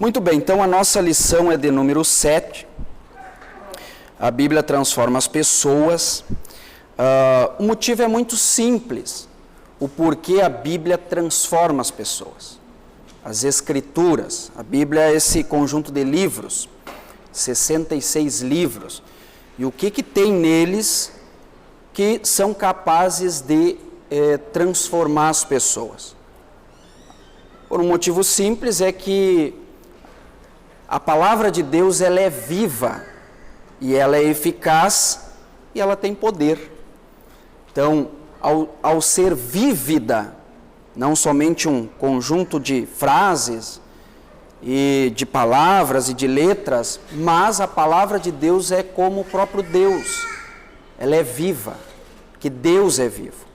Muito bem, então a nossa lição é de número 7. A Bíblia transforma as pessoas. O motivo é muito simples. O porquê a Bíblia transforma as pessoas. As Escrituras. A Bíblia é esse conjunto de livros, 66 livros. E o que tem neles que são capazes de transformar as pessoas? Por um motivo simples, é que a palavra de Deus ela é viva, e ela é eficaz, e ela tem poder. Então, ao ser vívida, não somente um conjunto de frases, e de palavras e de letras, mas a palavra de Deus é como o próprio Deus. Ela é viva, que Deus é vivo.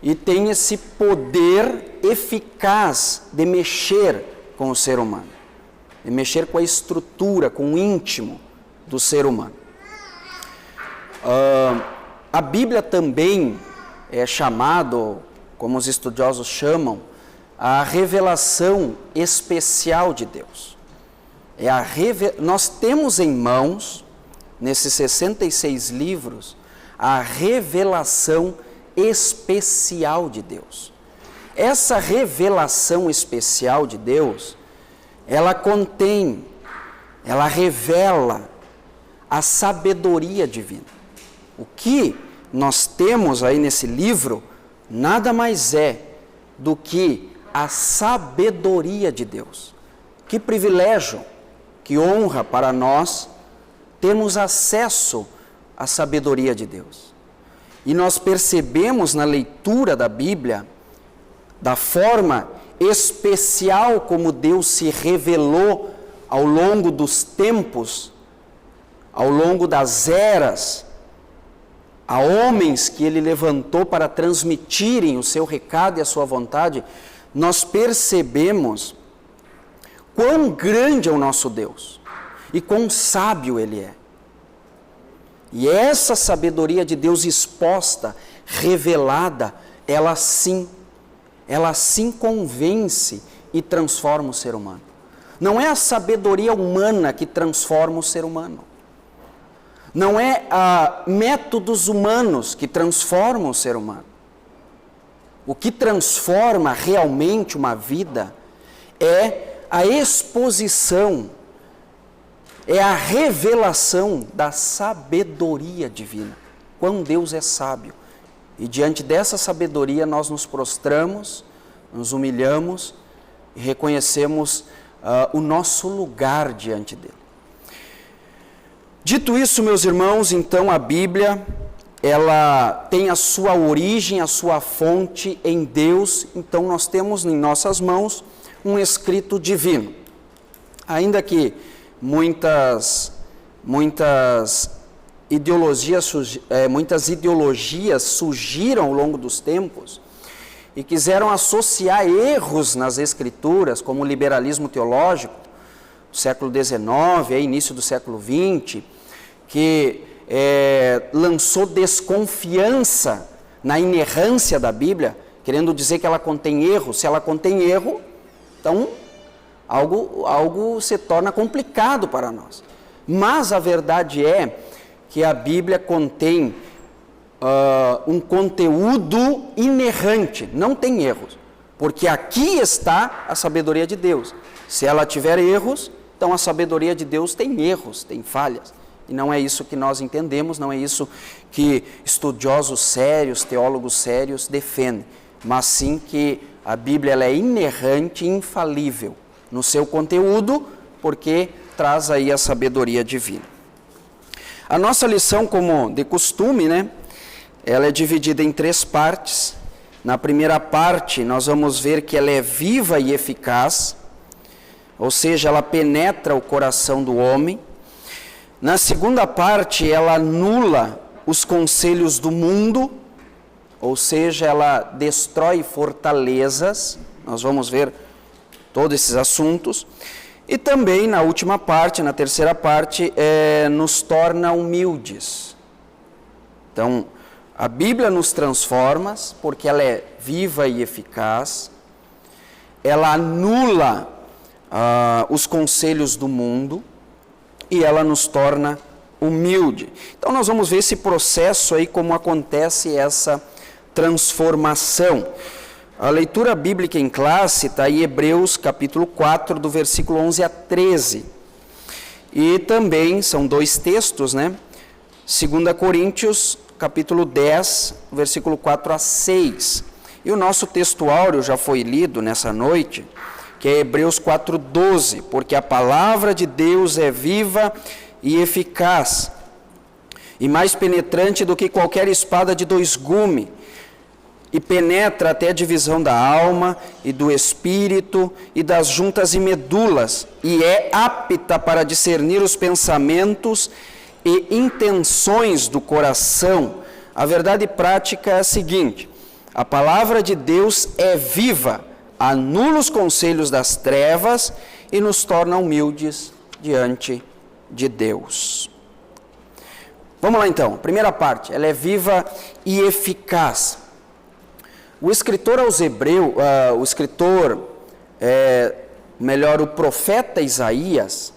E tem esse poder eficaz de mexer com o ser humano. De mexer com a estrutura, com o íntimo do ser humano. A Bíblia também é chamado, como os estudiosos chamam, a revelação especial de Deus. Nós temos em mãos, nesses 66 livros, a revelação especial de Deus. Essa revelação especial de Deus, ela revela a sabedoria divina. O que nós temos aí nesse livro, nada mais é do que a sabedoria de Deus. Que privilégio, que honra para nós termos acesso à sabedoria de Deus. E nós percebemos na leitura da Bíblia, da forma especial como Deus se revelou ao longo dos tempos, ao longo das eras, a homens que Ele levantou para transmitirem o seu recado e a sua vontade. Nós percebemos quão grande é o nosso Deus e quão sábio Ele é. E essa sabedoria de Deus exposta, revelada, ela sim convence e transforma o ser humano. Não é a sabedoria humana que transforma o ser humano. Não é métodos humanos que transformam o ser humano. O que transforma realmente uma vida é a exposição, é a revelação da sabedoria divina. Quão Deus é sábio. E diante dessa sabedoria nós nos prostramos, nos humilhamos e reconhecemos o nosso lugar diante dele. Dito isso, meus irmãos, então a Bíblia, ela tem a sua origem, a sua fonte em Deus. Então nós temos em nossas mãos um escrito divino. Ainda que muitas ideologias surgiram ao longo dos tempos e quiseram associar erros nas Escrituras, como o liberalismo teológico, do século XIX, início do século XX, que lançou desconfiança na inerrância da Bíblia, querendo dizer que ela contém erro. Se ela contém erro, então algo se torna complicado para nós. Mas a verdade é que a Bíblia contém um conteúdo inerrante, não tem erros, porque aqui está a sabedoria de Deus. Se ela tiver erros, então a sabedoria de Deus tem erros, tem falhas. E não é isso que nós entendemos, não é isso que estudiosos sérios, teólogos sérios defendem, mas sim que a Bíblia ela é inerrante e infalível no seu conteúdo, porque traz aí a sabedoria divina. A nossa lição, como de costume, ela é dividida em 3 partes. Na primeira parte, nós vamos ver que ela é viva e eficaz, ou seja, ela penetra o coração do homem. Na segunda parte, ela anula os conselhos do mundo, ou seja, ela destrói fortalezas. Nós vamos ver todos esses assuntos. E também, na última parte, na terceira parte, nos torna humildes. Então, a Bíblia nos transforma, porque ela é viva e eficaz. Ela anula os conselhos do mundo e ela nos torna humilde. Então nós vamos ver esse processo aí, como acontece essa transformação. A leitura bíblica em classe está em Hebreus capítulo 4, do versículo 11 a 13. E também são dois textos, né? 2 Coríntios capítulo 10, versículo 4 a 6. E o nosso texto áureo já foi lido nessa noite, que é Hebreus 4:12, porque a palavra de Deus é viva e eficaz, e mais penetrante do que qualquer espada de dois gumes, e penetra até a divisão da alma e do espírito e das juntas e medulas, e é apta para discernir os pensamentos e intenções do coração. A verdade prática é a seguinte: a palavra de Deus é viva, anula os conselhos das trevas e nos torna humildes diante de Deus. Vamos lá então, primeira parte, ela é viva e eficaz. O escritor aos Hebreus, o profeta Isaías,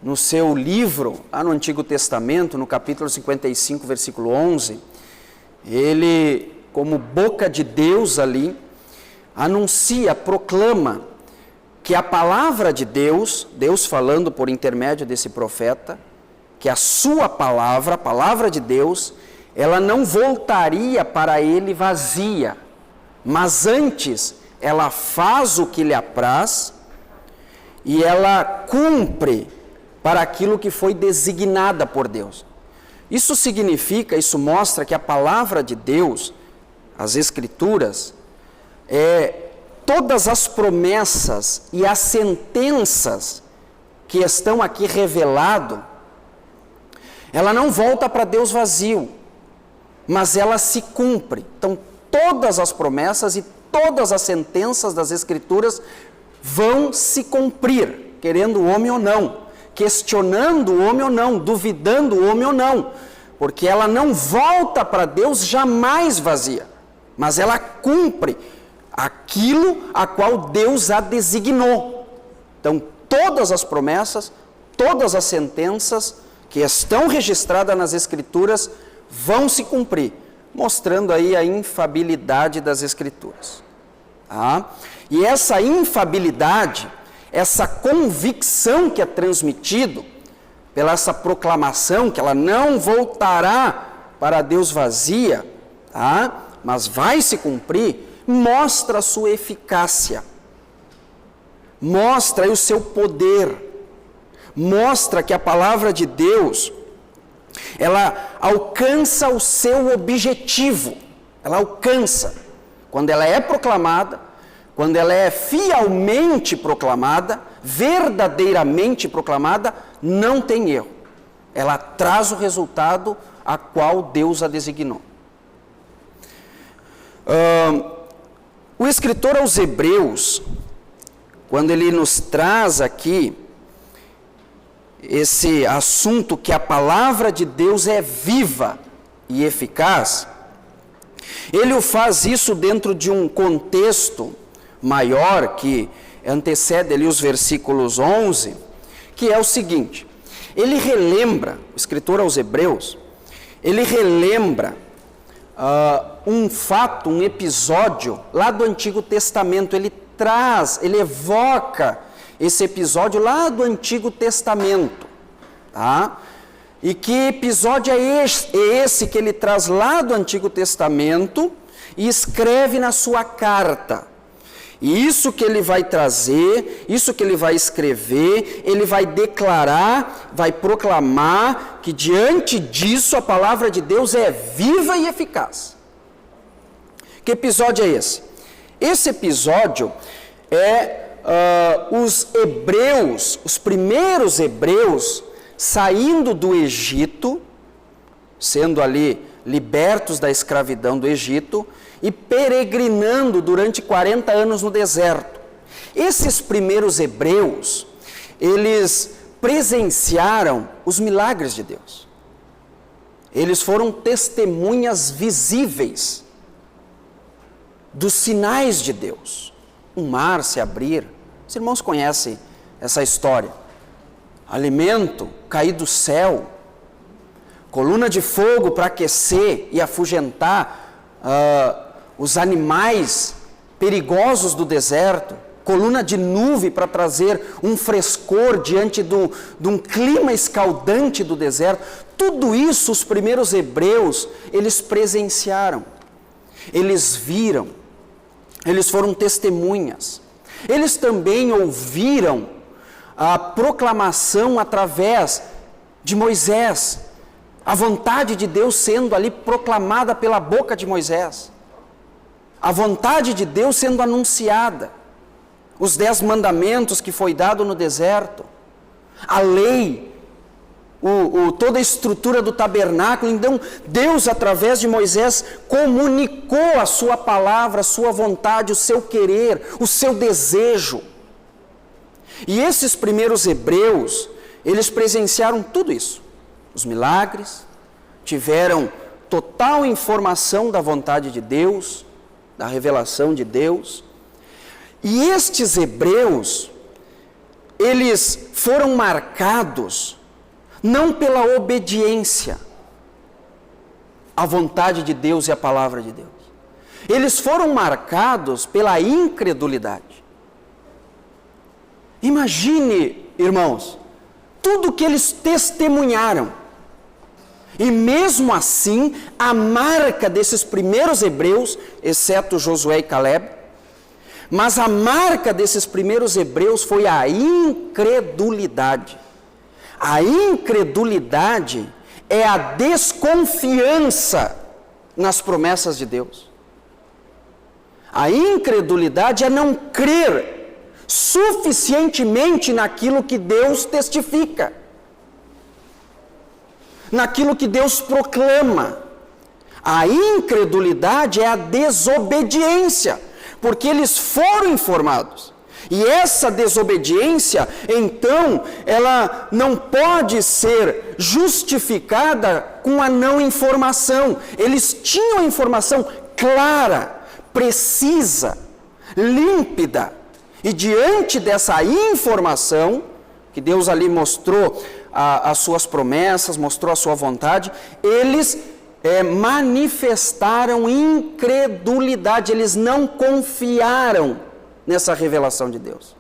no seu livro, lá no Antigo Testamento, no capítulo 55, versículo 11, ele, como boca de Deus ali, anuncia, proclama que a palavra de Deus, Deus falando por intermédio desse profeta, que a sua palavra, a palavra de Deus, ela não voltaria para ele vazia, mas antes ela faz o que lhe apraz e ela cumpre para aquilo que foi designada por Deus. Isso significa, isso mostra que a palavra de Deus, as Escrituras, todas as promessas e as sentenças que estão aqui revelado, ela não volta para Deus vazio, mas ela se cumpre. Então, todas as promessas e todas as sentenças das Escrituras vão se cumprir, querendo o homem ou não, questionando o homem ou não, duvidando o homem ou não, porque ela não volta para Deus jamais vazia, mas ela cumpre aquilo a qual Deus a designou. Então, todas as promessas, todas as sentenças que estão registradas nas Escrituras vão se cumprir, mostrando aí a infabilidade das Escrituras. E essa infabilidade, essa convicção que é transmitido pela essa proclamação, que ela não voltará para Deus vazia, mas vai se cumprir, mostra a sua eficácia, mostra aí o seu poder, mostra que a palavra de Deus, ela alcança o seu objetivo, ela alcança, quando ela é proclamada, quando ela é fielmente proclamada, verdadeiramente proclamada, não tem erro. Ela traz o resultado a qual Deus a designou. O escritor aos Hebreus, quando ele nos traz aqui esse assunto que a palavra de Deus é viva e eficaz, ele o faz isso dentro de um contexto maior que antecede ali os versículos 11, que é o seguinte: ele relembra, o escritor aos Hebreus, ele relembra um fato, um episódio lá do Antigo Testamento. Ele evoca esse episódio lá do Antigo Testamento, E que episódio é esse que ele traz lá do Antigo Testamento e escreve na sua carta? E isso que ele vai trazer, isso que ele vai escrever, ele vai declarar, vai proclamar que diante disso a palavra de Deus é viva e eficaz. Que episódio é esse? Esse episódio é os hebreus, os primeiros hebreus, saindo do Egito, sendo ali libertos da escravidão do Egito, e peregrinando durante 40 anos no deserto. Esses primeiros hebreus, eles presenciaram os milagres de Deus. Eles foram testemunhas visíveis dos sinais de Deus. O mar se abrir, Os irmãos conhecem essa história. Alimento cair do céu, coluna de fogo para aquecer e afugentar os animais perigosos do deserto, coluna de nuvem para trazer um frescor diante de um clima escaldante do deserto. Tudo isso os primeiros hebreus, eles presenciaram, eles viram, eles foram testemunhas. Eles também ouviram a proclamação através de Moisés, a vontade de Deus sendo ali proclamada pela boca de Moisés, a vontade de Deus sendo anunciada, os 10 mandamentos que foi dado no deserto, a lei, toda a estrutura do tabernáculo. Então Deus, através de Moisés, comunicou a sua palavra, a sua vontade, o seu querer, o seu desejo. E esses primeiros hebreus, eles presenciaram tudo isso, os milagres, tiveram total informação da vontade de Deus, da revelação de Deus. E estes hebreus, eles foram marcados não pela obediência à vontade de Deus e à palavra de Deus. Eles foram marcados pela incredulidade. Imagine, irmãos, tudo que eles testemunharam. E mesmo assim, a marca desses primeiros hebreus, exceto Josué e Caleb, mas a marca desses primeiros hebreus foi a incredulidade. A incredulidade é a desconfiança nas promessas de Deus. A incredulidade é não crer suficientemente naquilo que Deus testifica, naquilo que Deus proclama. A incredulidade é a desobediência, porque eles foram informados. E essa desobediência, então, ela não pode ser justificada com a não informação. Eles tinham a informação clara, precisa, límpida. E diante dessa informação, que Deus ali mostrou as suas promessas, mostrou a sua vontade, eles manifestaram incredulidade, eles não confiaram nessa revelação de Deus.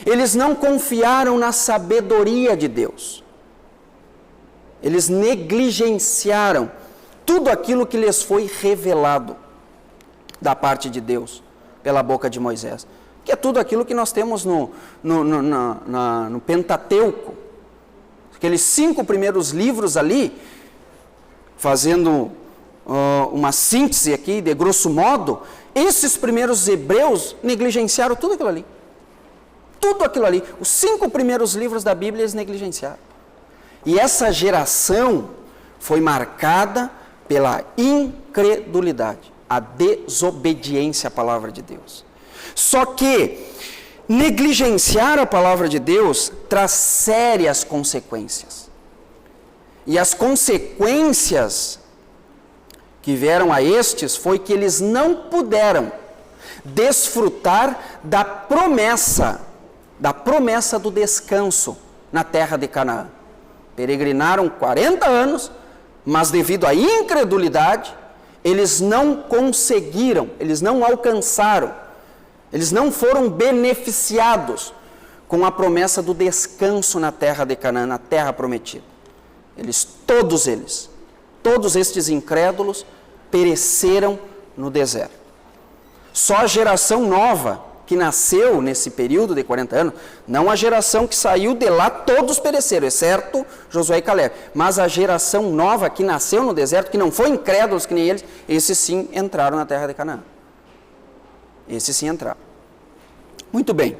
Eles não confiaram na sabedoria de Deus. Eles negligenciaram tudo aquilo que lhes foi revelado da parte de Deus, pela boca de Moisés. Que é tudo aquilo que nós temos no Pentateuco. Aqueles 5 primeiros livros ali, fazendo uma síntese aqui, de grosso modo, esses primeiros hebreus negligenciaram tudo aquilo ali. Tudo aquilo ali. Os 5 primeiros livros da Bíblia eles negligenciaram. E essa geração foi marcada pela incredulidade, a desobediência à palavra de Deus. Só que negligenciar a palavra de Deus traz sérias consequências. E as consequências que vieram a estes foi que eles não puderam desfrutar da promessa do descanso na terra de Canaã. Peregrinaram 40 anos, mas devido à incredulidade, eles não conseguiram, eles não alcançaram, eles não foram beneficiados com a promessa do descanso na terra de Canaã, na terra prometida. Todos estes incrédulos pereceram no deserto. Só a geração nova que nasceu nesse período de 40 anos, não a geração que saiu de lá, todos pereceram, exceto Josué e Caleb. Mas a geração nova que nasceu no deserto, que não foi incrédulos que nem eles, esses sim entraram na terra de Canaã. Esses sim entraram. Muito bem.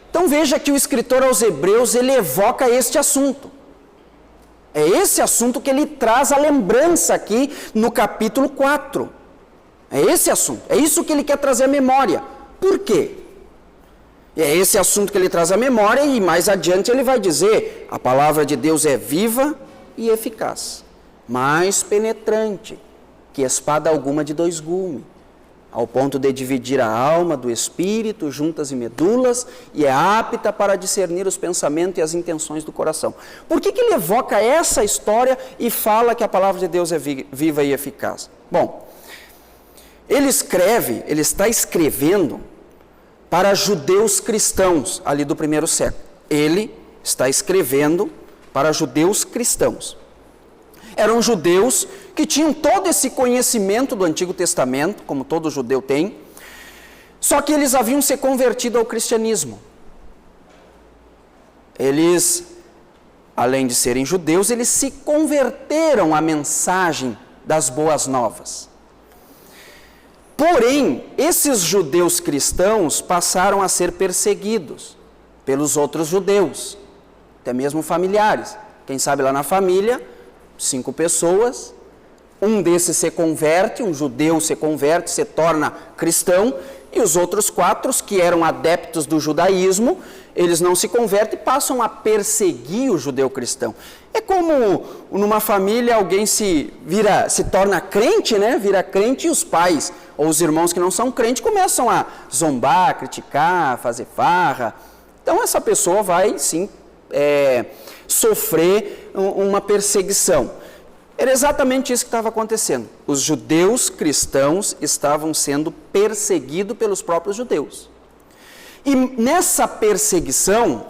Então veja que o escritor aos Hebreus, ele evoca este assunto. É esse assunto que ele traz a lembrança aqui no capítulo 4. É esse assunto, é isso que ele quer trazer à memória. Por quê? É esse assunto que ele traz à memória e mais adiante ele vai dizer: a palavra de Deus é viva e eficaz, mais penetrante que espada alguma de 2 gumes. ao ponto de dividir a alma do espírito, juntas e medulas, e é apta para discernir os pensamentos e as intenções do coração. Por que ele evoca essa história e fala que a palavra de Deus é viva e eficaz? Bom, ele está escrevendo para judeus cristãos ali do primeiro século. Ele está escrevendo para judeus cristãos. Eram judeus que tinham todo esse conhecimento do Antigo Testamento, como todo judeu tem, só que eles haviam se convertido ao cristianismo. Eles, além de serem judeus, eles se converteram à mensagem das boas novas. Porém, esses judeus cristãos passaram a ser perseguidos pelos outros judeus, até mesmo familiares. Quem sabe lá na família, 5 pessoas, um desses se converte, um judeu se converte, se torna cristão, e os outros 4, que eram adeptos do judaísmo, eles não se convertem e passam a perseguir o judeu cristão. É como numa família alguém se torna crente, né? Vira crente, e os pais ou os irmãos que não são crentes começam a zombar, criticar, fazer farra. Então essa pessoa vai sim sofrer uma perseguição. Era exatamente isso que estava acontecendo. Os judeus cristãos estavam sendo perseguidos pelos próprios judeus. E nessa perseguição,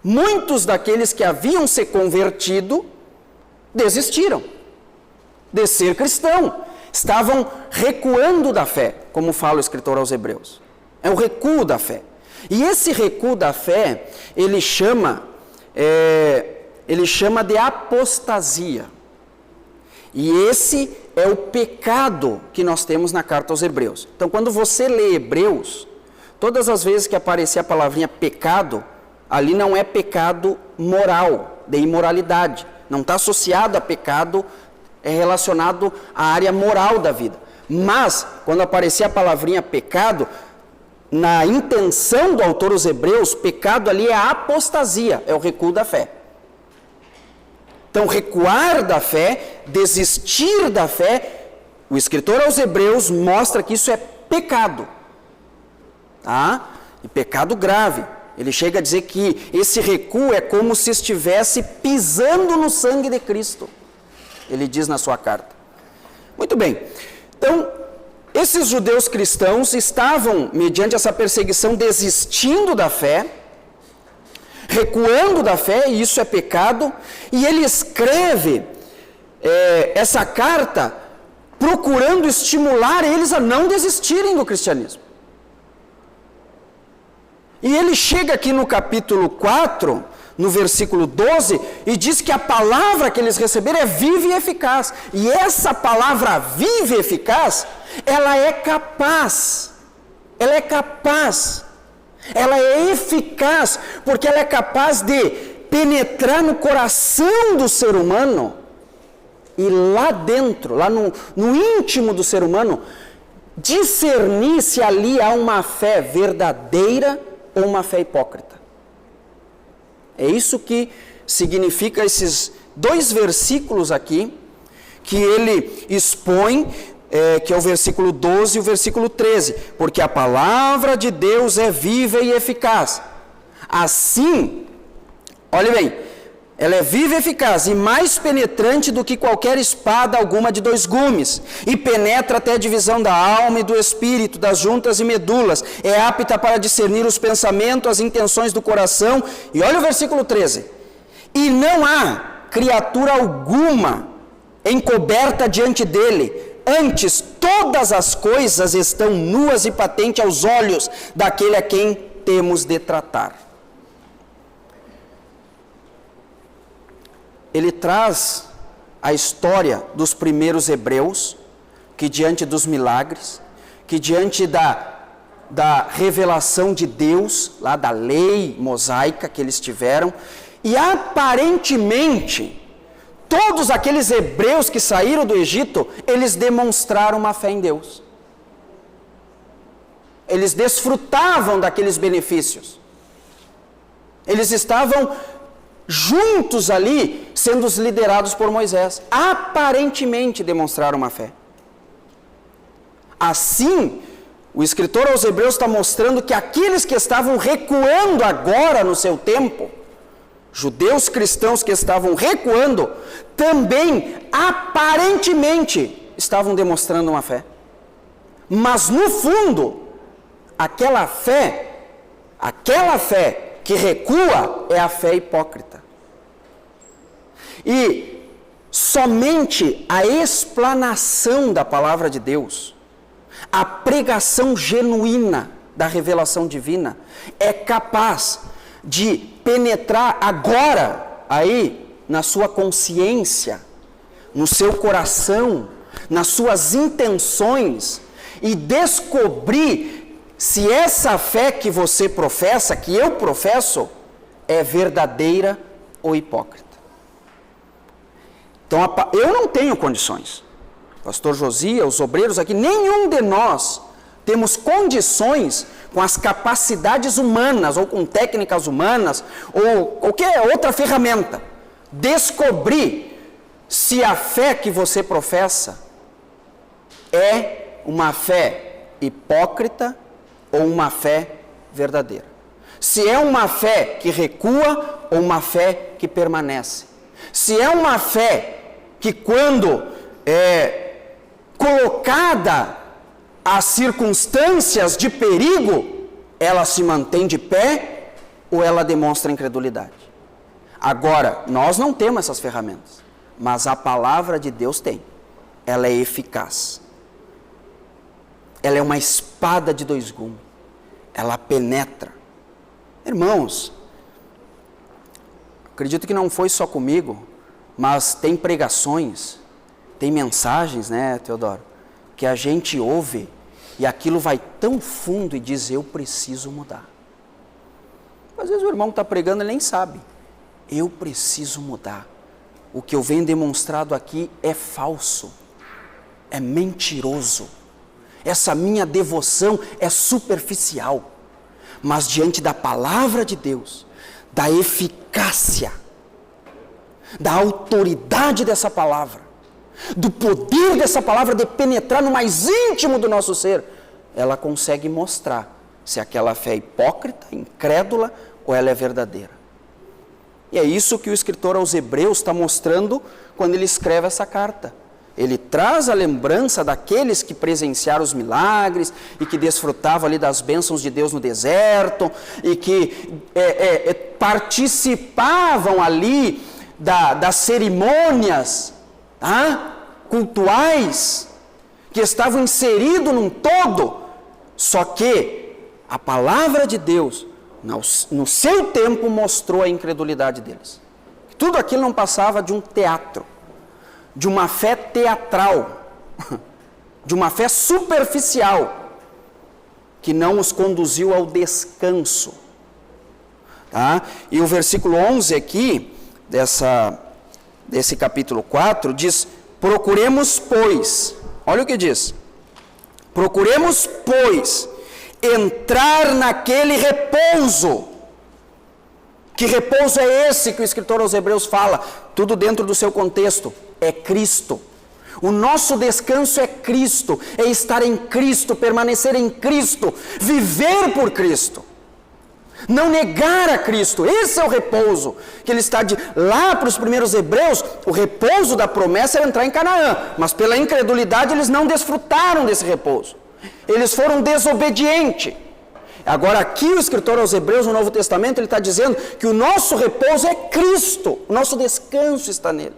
muitos daqueles que haviam se convertido desistiram de ser cristão. Estavam recuando da fé, como fala o escritor aos Hebreus. É o recuo da fé. E esse recuo da fé, ele chama de apostasia. E esse é o pecado que nós temos na carta aos Hebreus. Então, quando você lê Hebreus, todas as vezes que aparecer a palavrinha pecado, ali não é pecado moral, de imoralidade. Não está associado a pecado, é relacionado à área moral da vida. Mas, quando aparecer a palavrinha pecado, na intenção do autor aos Hebreus, pecado ali é a apostasia, é o recuo da fé. Então, recuar da fé, desistir da fé, o escritor aos Hebreus mostra que isso é pecado. Tá? E pecado grave. Ele chega a dizer que esse recuo é como se estivesse pisando no sangue de Cristo. Ele diz na sua carta. Muito bem. Então, esses judeus cristãos estavam, mediante essa perseguição, desistindo da fé, recuando da fé, e isso é pecado, e ele escreve essa carta procurando estimular eles a não desistirem do cristianismo. E ele chega aqui no capítulo 4, no versículo 12, e diz que a palavra que eles receberam é viva e eficaz. E essa palavra viva e eficaz, ela é capaz, ela é eficaz, porque ela é capaz de penetrar no coração do ser humano, e lá dentro, lá no íntimo do ser humano, discernir se ali há uma fé verdadeira ou uma fé hipócrita. É isso que significa esses 2 versículos aqui, que ele expõe, que é o versículo 12 e o versículo 13. Porque a palavra de Deus é viva e eficaz. Assim, olhe bem, ela é viva e eficaz e mais penetrante do que qualquer espada alguma de 2 gumes, e penetra até a divisão da alma e do espírito, das juntas e medulas, é apta para discernir os pensamentos, as intenções do coração. E olha o versículo 13. E não há criatura alguma encoberta diante dele, antes todas as coisas estão nuas e patentes aos olhos daquele a quem temos de tratar. Ele traz a história dos primeiros hebreus, que diante dos milagres, que diante da revelação de Deus, lá da lei mosaica que eles tiveram, e aparentemente, todos aqueles hebreus que saíram do Egito, eles demonstraram uma fé em Deus. Eles desfrutavam daqueles benefícios. Eles estavam juntos ali, sendo liderados por Moisés. Aparentemente demonstraram uma fé. Assim, o escritor aos Hebreus está mostrando que aqueles que estavam recuando agora no seu tempo, judeus cristãos que estavam recuando, também aparentemente estavam demonstrando uma fé. Mas no fundo, aquela fé que recua é a fé hipócrita. E somente a explanação da palavra de Deus, a pregação genuína da revelação divina, é capaz de penetrar agora aí na sua consciência, no seu coração, nas suas intenções, e descobrir se essa fé que você professa, que eu professo, é verdadeira ou hipócrita. Então, eu não tenho condições. Pastor Josias, os obreiros aqui, nenhum de nós temos condições com as capacidades humanas, ou com técnicas humanas, ou qualquer outra ferramenta, descobrir se a fé que você professa é uma fé hipócrita ou uma fé verdadeira. Se é uma fé que recua ou uma fé que permanece. Se é uma fé que, quando é colocada às circunstâncias de perigo, ela se mantém de pé ou ela demonstra incredulidade. Agora, nós não temos essas ferramentas, mas a palavra de Deus tem. Ela é eficaz. Ela é uma espada de dois gumes. Ela penetra. Irmãos, acredito que não foi só comigo, mas tem pregações, tem mensagens, né, Teodoro, que a gente ouve e aquilo vai tão fundo e diz: eu preciso mudar. Às vezes o irmão que está pregando, ele nem sabe. Eu preciso mudar. O que eu venho demonstrado aqui é falso, é mentiroso. Essa minha devoção é superficial, mas diante da palavra de Deus, da eficácia, da autoridade dessa palavra, do poder dessa palavra de penetrar no mais íntimo do nosso ser, ela consegue mostrar se aquela fé é hipócrita, incrédula ou ela é verdadeira. E é isso que o escritor aos Hebreus está mostrando quando ele escreve essa carta. Ele traz a lembrança daqueles que presenciaram os milagres e que desfrutavam ali das bênçãos de Deus no deserto e que participavam ali das cerimônias cultuais, que estavam inseridos num todo. Só que a palavra de Deus, no seu tempo, mostrou a incredulidade deles. Tudo aquilo não passava de um teatro, de uma fé teatral, de uma fé superficial, que não os conduziu ao descanso. E o versículo 11 aqui, desse capítulo 4, diz: procuremos, pois, olha o que diz, procuremos, pois, entrar naquele repouso. Que repouso é esse que o escritor aos Hebreus fala? Tudo dentro do seu contexto. É Cristo. O nosso descanso é Cristo, é estar em Cristo, permanecer em Cristo, viver por Cristo, não negar a Cristo. Esse é o repouso que ele está lá para os primeiros hebreus. O repouso da promessa era entrar em Canaã, mas pela incredulidade eles não desfrutaram desse repouso, eles foram desobedientes. Agora aqui o escritor aos Hebreus no Novo Testamento, ele está dizendo que o nosso repouso é Cristo, o nosso descanso está nele.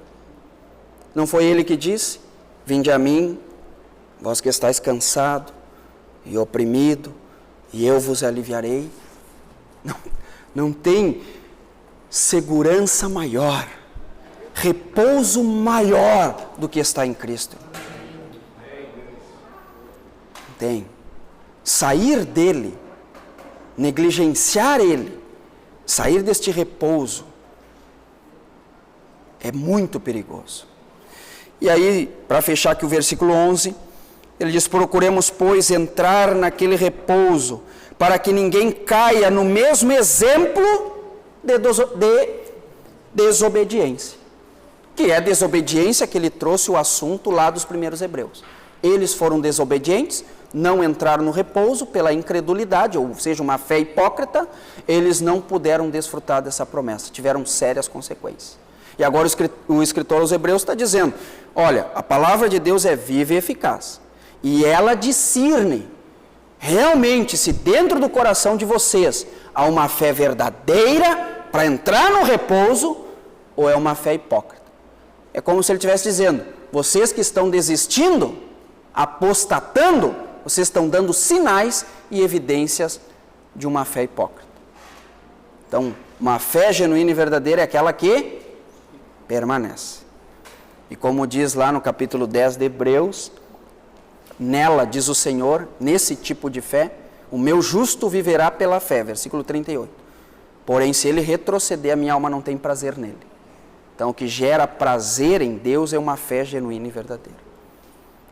Não foi ele que disse: vinde a mim, vós que estáis cansado e oprimido, e eu vos aliviarei? Não tem segurança maior, repouso maior do que estar em Cristo. Não tem. Sair dele, negligenciar ele, sair deste repouso, é muito perigoso. E aí, para fechar aqui o versículo 11, ele diz: procuremos, pois, entrar naquele repouso, para que ninguém caia no mesmo exemplo de desobediência. Que é a desobediência que ele trouxe o assunto lá dos primeiros hebreus. Eles foram desobedientes, não entraram no repouso pela incredulidade, ou seja, uma fé hipócrita, eles não puderam desfrutar dessa promessa, tiveram sérias consequências. E agora o escritor aos Hebreus está dizendo, olha, a palavra de Deus é viva e eficaz, e ela discerne realmente se dentro do coração de vocês há uma fé verdadeira para entrar no repouso, ou é uma fé hipócrita. É como se ele estivesse dizendo, vocês que estão desistindo, apostatando, vocês estão dando sinais e evidências de uma fé hipócrita. Então, uma fé genuína e verdadeira é aquela que permanece. E como diz lá no capítulo 10 de Hebreus, nela, diz o Senhor, nesse tipo de fé, o meu justo viverá pela fé, versículo 38. Porém, se ele retroceder, a minha alma não tem prazer nele. Então, o que gera prazer em Deus é uma fé genuína e verdadeira,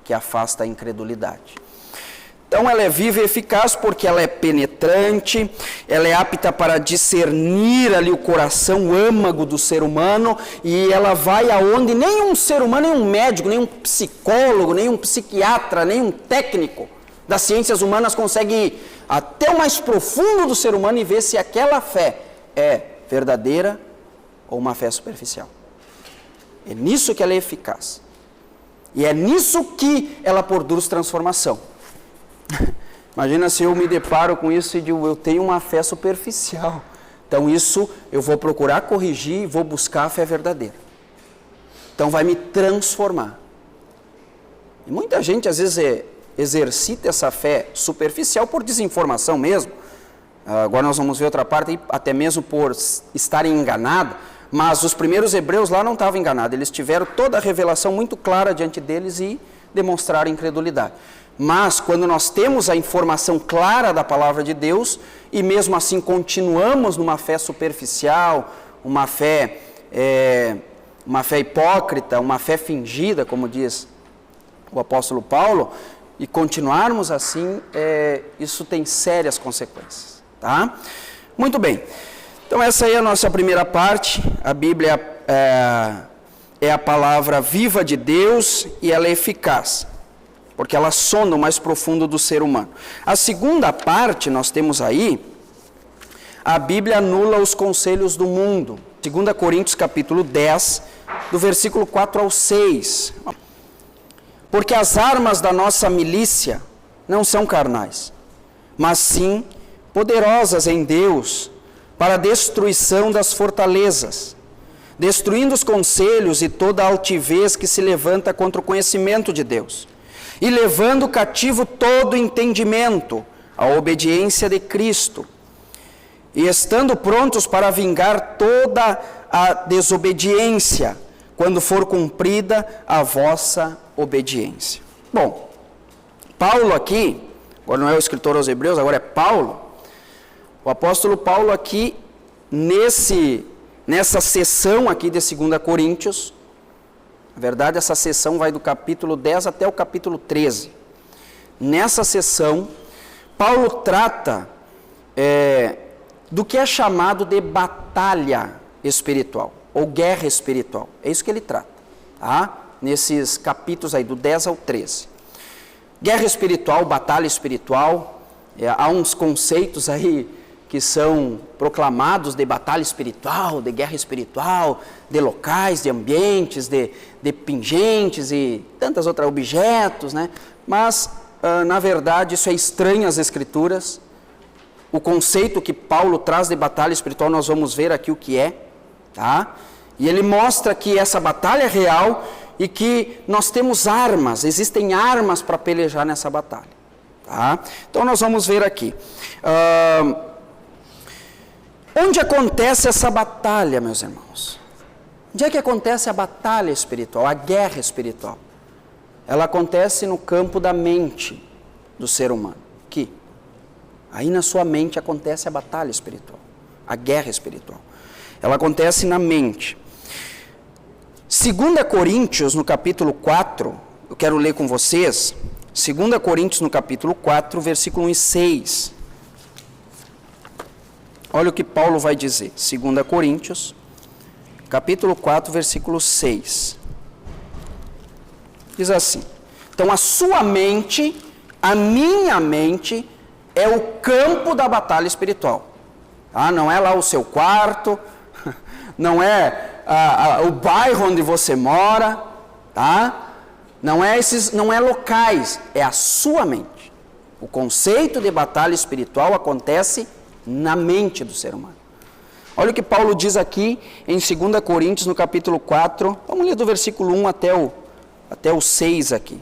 que afasta a incredulidade. Então, ela é viva e eficaz porque ela é penetrante, ela é apta para discernir ali o coração âmago do ser humano, e ela vai aonde nenhum ser humano, nenhum médico, nenhum psicólogo, nenhum psiquiatra, nenhum técnico das ciências humanas consegue ir até o mais profundo do ser humano e ver se aquela fé é verdadeira ou uma fé superficial. É nisso que ela é eficaz. E é nisso que ela produz transformação. Imagina se eu me deparo com isso e digo, eu tenho uma fé superficial. Então isso eu vou procurar corrigir e vou buscar a fé verdadeira. Então vai me transformar. E muita gente às vezes exercita essa fé superficial por desinformação mesmo. Agora nós vamos ver outra parte, até mesmo por estarem enganados. Mas os primeiros hebreus lá não estavam enganados. Eles tiveram toda a revelação muito clara diante deles e demonstraram incredulidade. Mas quando nós temos a informação clara da palavra de Deus e mesmo assim continuamos numa fé superficial, uma fé hipócrita, uma fé fingida, como diz o apóstolo Paulo, e continuarmos assim, isso tem sérias consequências, tá? Muito bem, então essa aí é a nossa primeira parte. A Bíblia é a palavra viva de Deus e ela é eficaz, porque ela sonda o mais profundo do ser humano. A segunda parte, nós temos aí, a Bíblia anula os conselhos do mundo. 2 Coríntios capítulo 10, do versículo 4 ao 6. Porque as armas da nossa milícia não são carnais, mas sim poderosas em Deus para a destruição das fortalezas, destruindo os conselhos e toda a altivez que se levanta contra o conhecimento de Deus, e levando cativo todo entendimento à obediência de Cristo, e estando prontos para vingar toda a desobediência, quando for cumprida a vossa obediência. Bom, Paulo aqui, agora não é o escritor aos Hebreus, agora é Paulo, o apóstolo Paulo aqui, nessa sessão aqui de 2 Coríntios, na verdade, essa sessão vai do capítulo 10 até o capítulo 13. Nessa sessão, Paulo trata do que é chamado de batalha espiritual, ou guerra espiritual. É isso que ele trata, tá? Nesses capítulos aí, do 10 ao 13. Guerra espiritual, batalha espiritual, há uns conceitos aí que são proclamados de batalha espiritual, de guerra espiritual, de locais, de ambientes, de pingentes e tantos outros objetos, né? Mas, na verdade, isso é estranho às Escrituras. O conceito que Paulo traz de batalha espiritual, nós vamos ver aqui o que é, tá? E ele mostra que essa batalha é real e que nós temos armas, existem armas para pelejar nessa batalha, tá? Então, nós vamos ver aqui. Onde acontece essa batalha, meus irmãos? Onde é que acontece a batalha espiritual, a guerra espiritual? Ela acontece no campo da mente do ser humano. Aqui. Aí na sua mente acontece a batalha espiritual, a guerra espiritual. Ela acontece na mente. 2 Coríntios, no capítulo 4, eu quero ler com vocês, 2 Coríntios, no capítulo 4, versículo 1 e 6. Olha o que Paulo vai dizer, 2 Coríntios, capítulo 4, versículo 6. Diz assim: Então a sua mente, a minha mente, é o campo da batalha espiritual. Tá? Não é lá o seu quarto, não é o bairro onde você mora, tá? Não é locais, é a sua mente. O conceito de batalha espiritual acontece na mente do ser humano. Olha o que Paulo diz aqui em 2 Coríntios, no capítulo 4, vamos ler do versículo 1 até o 6 aqui.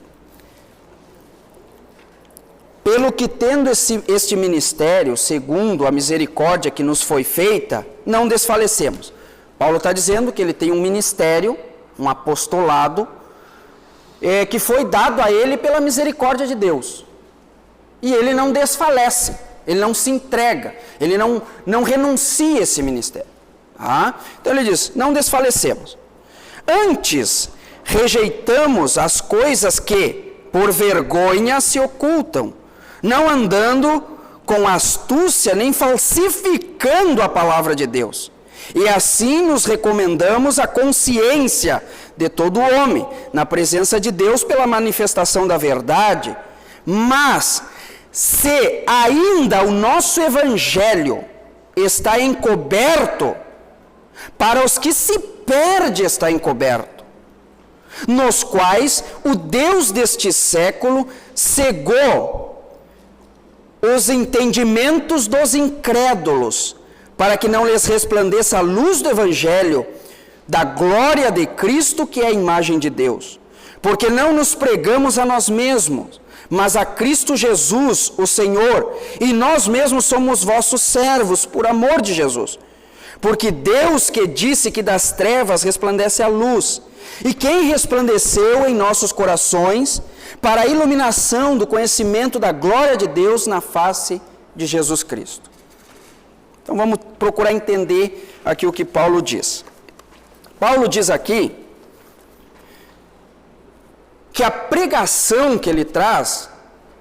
Pelo que tendo este ministério, segundo a misericórdia que nos foi feita, não desfalecemos. Paulo está dizendo que ele tem um ministério, um apostolado, que foi dado a ele pela misericórdia de Deus. E ele não desfalece, ele não se entrega, ele não renuncia a esse ministério. Então ele diz, não desfalecemos. Antes, rejeitamos as coisas que, por vergonha, se ocultam, não andando com astúcia, nem falsificando a palavra de Deus. E assim nos recomendamos a consciência de todo homem, na presença de Deus pela manifestação da verdade. Mas, se ainda o nosso evangelho está encoberto, para os que se perde está encoberto, nos quais o Deus deste século cegou os entendimentos dos incrédulos, para que não lhes resplandeça a luz do evangelho, da glória de Cristo, que é a imagem de Deus. Porque não nos pregamos a nós mesmos, mas a Cristo Jesus, o Senhor, e nós mesmos somos vossos servos, por amor de Jesus. Porque Deus que disse que das trevas resplandece a luz, e quem resplandeceu em nossos corações, para a iluminação do conhecimento da glória de Deus na face de Jesus Cristo. Então vamos procurar entender aqui o que Paulo diz. Paulo diz aqui que a pregação que ele traz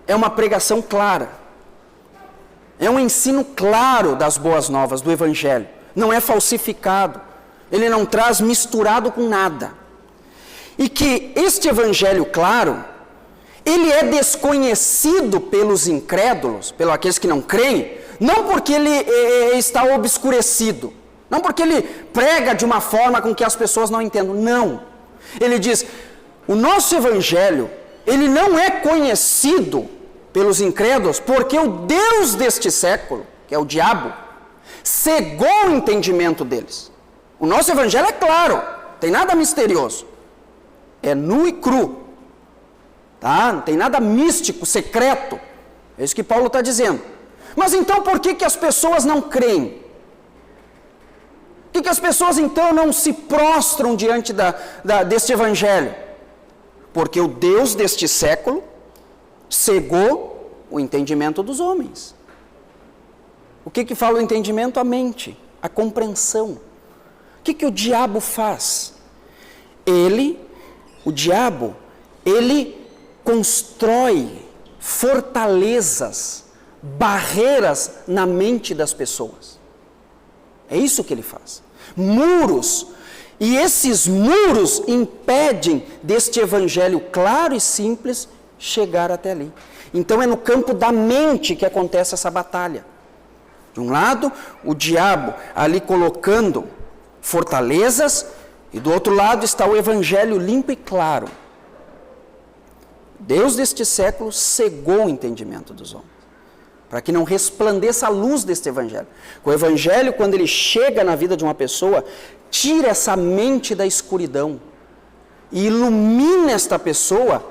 é uma pregação clara. É um ensino claro das boas novas, do Evangelho. Não é falsificado. Ele não traz misturado com nada. E que este Evangelho claro, ele é desconhecido pelos incrédulos, pelos aqueles que não creem, não porque ele está obscurecido, não porque ele prega de uma forma com que as pessoas não entendam, não. Ele diz, o nosso evangelho, ele não é conhecido pelos incrédulos, porque o Deus deste século, que é o diabo, cegou o entendimento deles. O nosso evangelho é claro, não tem nada misterioso, é nu e cru, tá? Não tem nada místico, secreto, é isso que Paulo está dizendo. Mas então por que as pessoas não creem? Por que as pessoas então não se prostram diante deste evangelho? Porque o Deus deste século cegou o entendimento dos homens. O que fala o entendimento? A mente, a compreensão. O que o diabo faz? O diabo, ele constrói fortalezas, barreiras na mente das pessoas. É isso que ele faz. Muros. E esses muros impedem deste evangelho claro e simples chegar até ali. Então é no campo da mente que acontece essa batalha. De um lado, o diabo ali colocando fortalezas, e do outro lado está o evangelho limpo e claro. Deus deste século cegou o entendimento dos homens, para que não resplandeça a luz deste evangelho. O evangelho, quando ele chega na vida de uma pessoa, tira essa mente da escuridão e ilumina esta pessoa,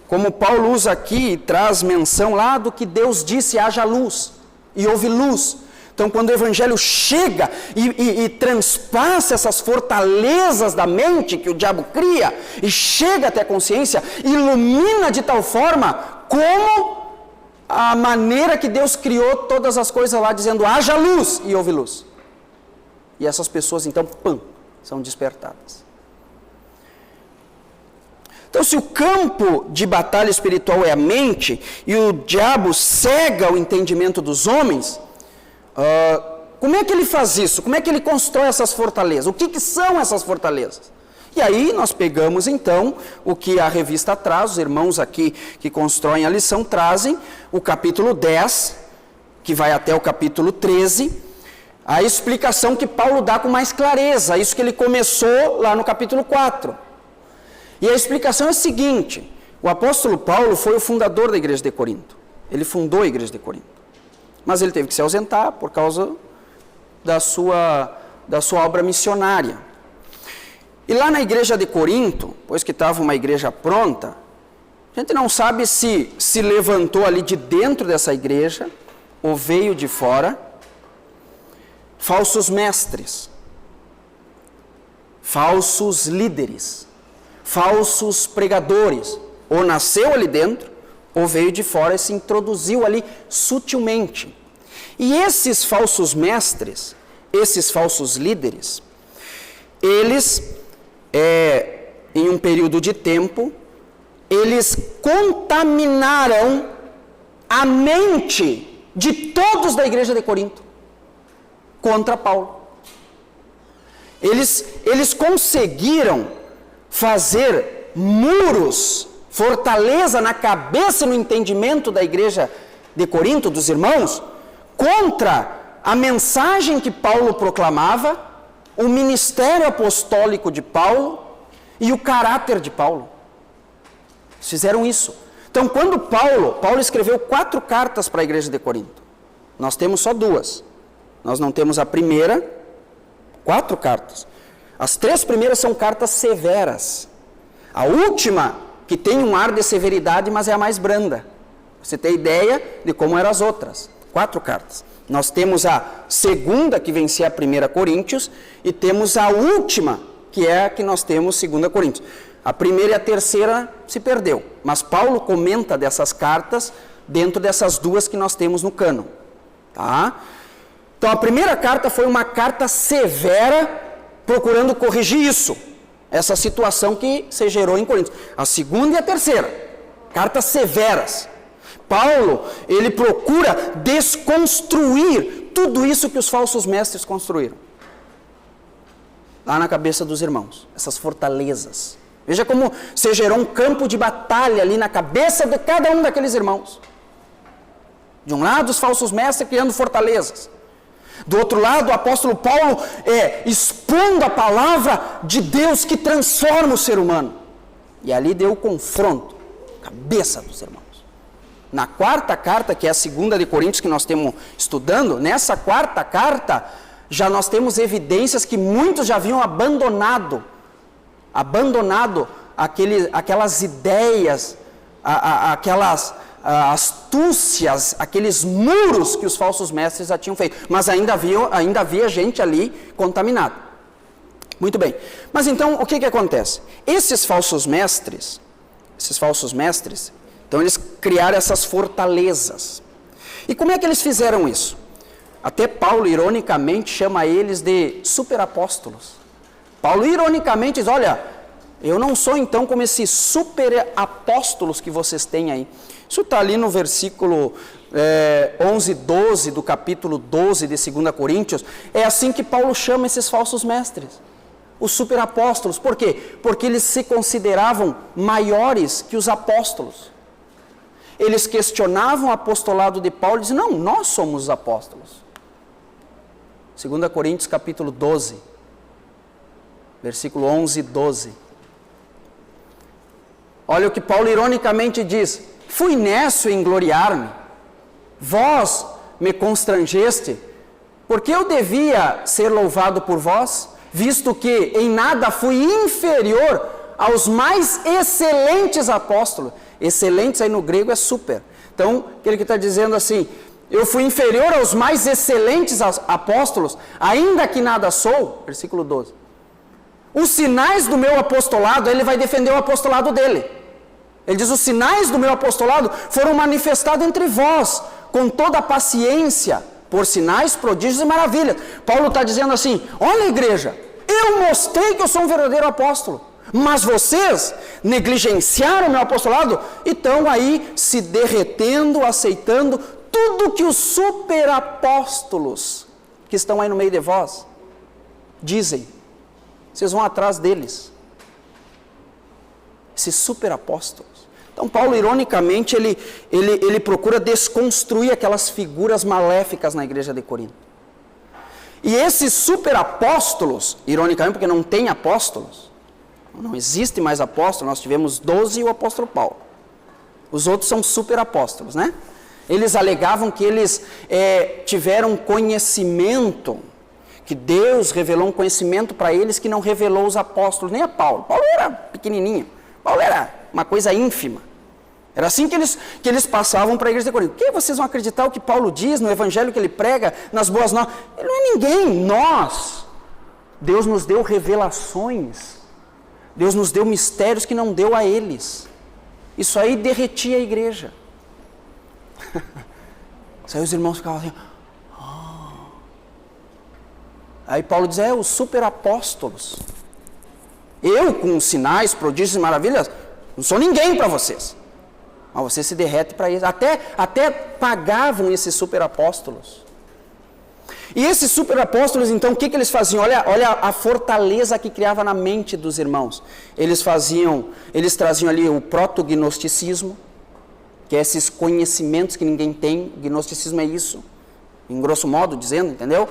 como Paulo usa aqui e traz menção lá do que Deus disse, haja luz, e houve luz. Então quando o evangelho chega e transpassa essas fortalezas da mente que o diabo cria, e chega até a consciência, ilumina de tal forma como a maneira que Deus criou todas as coisas lá, dizendo haja luz, e houve luz. E essas pessoas então, são despertadas. Então se o campo de batalha espiritual é a mente, e o diabo cega o entendimento dos homens, como é que ele faz isso? Como é que ele constrói essas fortalezas? O que são essas fortalezas? E aí nós pegamos então o que a revista traz, os irmãos aqui que constroem a lição trazem, o capítulo 10, que vai até o capítulo 13, a explicação que Paulo dá com mais clareza, isso que ele começou lá no capítulo 4. E a explicação é a seguinte: o apóstolo Paulo foi o fundador da igreja de Corinto, ele fundou a igreja de Corinto, mas ele teve que se ausentar por causa da sua obra missionária. E lá na igreja de Corinto, pois que estava uma igreja pronta, a gente não sabe se levantou ali de dentro dessa igreja, ou veio de fora, falsos mestres, falsos líderes, falsos pregadores, ou nasceu ali dentro, ou veio de fora e se introduziu ali sutilmente. E esses falsos mestres, esses falsos líderes, eles, em um período de tempo, eles contaminaram a mente de todos da igreja de Corinto contra Paulo. Eles conseguiram fazer muros, fortaleza na cabeça e no entendimento da igreja de Corinto, dos irmãos, contra a mensagem que Paulo proclamava, o ministério apostólico de Paulo e o caráter de Paulo. Eles fizeram isso. Então, quando Paulo escreveu 4 cartas para a igreja de Corinto, nós temos só 2. Nós não temos a primeira, 4 cartas. As 3 primeiras são cartas severas. A última, que tem um ar de severidade, mas é a mais branda. Você tem ideia de como eram as outras. 4 cartas. Nós temos a segunda, que vencia a 1 Coríntios, e temos a última, que é a que nós temos, 2 Coríntios. A primeira e a terceira se perdeu, mas Paulo comenta dessas cartas dentro dessas 2 que nós temos no cânon. Tá? Então a primeira carta foi uma carta severa, procurando corrigir isso, essa situação que se gerou em Corinto. A segunda e a terceira, cartas severas. Paulo, ele procura desconstruir tudo isso que os falsos mestres construíram lá na cabeça dos irmãos, essas fortalezas. Veja como se gerou um campo de batalha ali na cabeça de cada um daqueles irmãos. De um lado, os falsos mestres criando fortalezas. Do outro lado, o apóstolo Paulo expondo a palavra de Deus que transforma o ser humano. E ali deu o confronto, cabeça dos irmãos. Na 4ª carta, que é a 2 de Coríntios que nós estamos estudando, nessa 4ª carta, já nós temos evidências que muitos já haviam abandonado aquelas ideias, aquelas astúcias, aqueles muros que os falsos mestres já tinham feito, mas ainda havia gente ali contaminada. Muito bem, mas então o que acontece? Esses falsos mestres, então eles criaram essas fortalezas. E como é que eles fizeram isso? Até Paulo, ironicamente, chama eles de superapóstolos. Paulo, ironicamente, diz, olha, eu não sou então como esses superapóstolos que vocês têm aí. Isso está ali no versículo 11, 12 do capítulo 12 de 2 Coríntios. É assim que Paulo chama esses falsos mestres. Os superapóstolos. Por quê? Porque eles se consideravam maiores que os apóstolos. Eles questionavam o apostolado de Paulo e diziam, não, nós somos os apóstolos. 2 Coríntios capítulo 12, versículo 11 e 12. Olha o que Paulo ironicamente diz, fui nécio em gloriar-me, vós me constrangeste, porque eu devia ser louvado por vós, visto que em nada fui inferior aos mais excelentes apóstolos. Excelentes aí no grego é super. Então, aquele que está dizendo assim, eu fui inferior aos mais excelentes apóstolos, ainda que nada sou, versículo 12. Os sinais do meu apostolado, ele vai defender o apostolado dele. Ele diz, os sinais do meu apostolado foram manifestados entre vós, com toda a paciência, por sinais, prodígios e maravilhas. Paulo está dizendo assim, olha igreja, eu mostrei que eu sou um verdadeiro apóstolo, mas vocês negligenciaram o meu apostolado e estão aí se derretendo, aceitando tudo que os superapóstolos que estão aí no meio de vós dizem. Vocês vão atrás deles. esses superapóstolos. Então Paulo, ironicamente, ele procura desconstruir aquelas figuras maléficas na igreja de Corinto. E esses superapóstolos, ironicamente, porque não tem apóstolos, não existe mais apóstolo, nós tivemos 12 e o apóstolo Paulo. Os outros são superapóstolos, né? Eles alegavam que eles tiveram conhecimento, que Deus revelou um conhecimento para eles que não revelou os apóstolos, nem a Paulo. Paulo era pequenininho, Paulo era uma coisa ínfima. Era assim que eles passavam para a igreja de Corinto. Que vocês vão acreditar o que Paulo diz no evangelho que ele prega, nas boas novas? Ele não é ninguém, nós. Deus nos deu revelações, Deus nos deu mistérios que não deu a eles. Isso aí derretia a igreja. Isso aí os irmãos ficavam assim. Aí Paulo diz, os superapóstolos. Eu, com sinais, prodígios e maravilhas, não sou ninguém para vocês. Mas você se derrete para eles. Até pagavam esses superapóstolos. E esses superapóstolos, então, o que eles faziam? Olha a fortaleza que criava na mente dos irmãos. Eles traziam ali o protognosticismo, que é esses conhecimentos que ninguém tem. Gnosticismo é isso, em grosso modo dizendo, entendeu?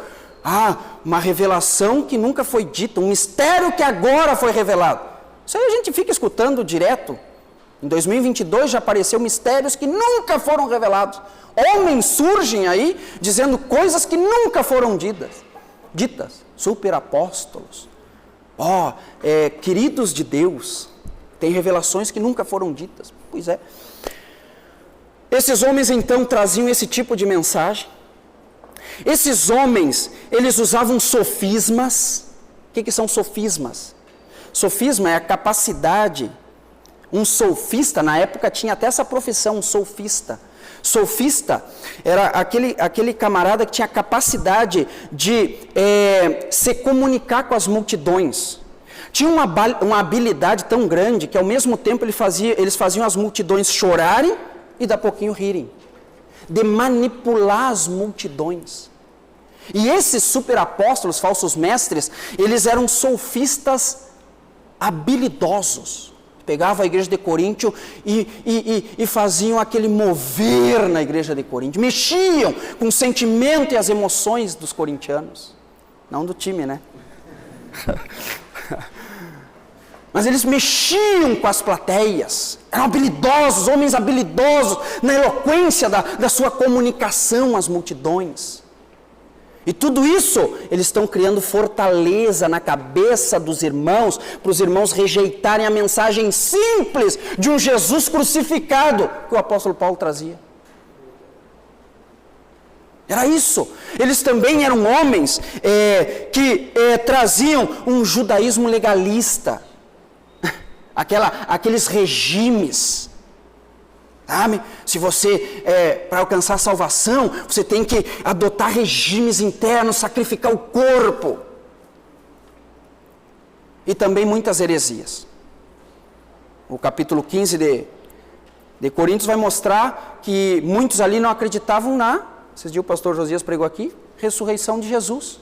Uma revelação que nunca foi dita, um mistério que agora foi revelado. Isso aí a gente fica escutando direto. Em 2022 já apareceu mistérios que nunca foram revelados. Homens surgem aí dizendo coisas que nunca foram ditas. Superapóstolos. Queridos de Deus. Tem revelações que nunca foram ditas. Pois é. Esses homens então traziam esse tipo de mensagem. Esses homens, eles usavam sofismas. O que são sofismas? Sofisma é a capacidade. Um sofista, na época tinha até essa profissão, um sofista. Sofista era aquele camarada que tinha a capacidade de se comunicar com as multidões. Tinha uma habilidade tão grande que ao mesmo tempo eles faziam as multidões chorarem e daqui a pouquinho rirem. De manipular as multidões. E esses superapóstolos, falsos mestres, eles eram sofistas habilidosos. Pegavam a igreja de Corinto e faziam aquele mover na igreja de Corinto. Mexiam com o sentimento e as emoções dos corintianos. Não do time, né? Mas eles mexiam com as plateias. Eram habilidosos, homens habilidosos na eloquência da sua comunicação às multidões. E tudo isso, eles estão criando fortaleza na cabeça dos irmãos, para os irmãos rejeitarem a mensagem simples de um Jesus crucificado que o apóstolo Paulo trazia. Era isso. Eles também eram homens que traziam um judaísmo legalista, aqueles regimes. Sabe? Se você, para alcançar a salvação, você tem que adotar regimes internos, sacrificar o corpo. E também muitas heresias. O capítulo 15 de Coríntios vai mostrar que muitos ali não acreditavam esses dias o pastor Josias pregou aqui, ressurreição de Jesus.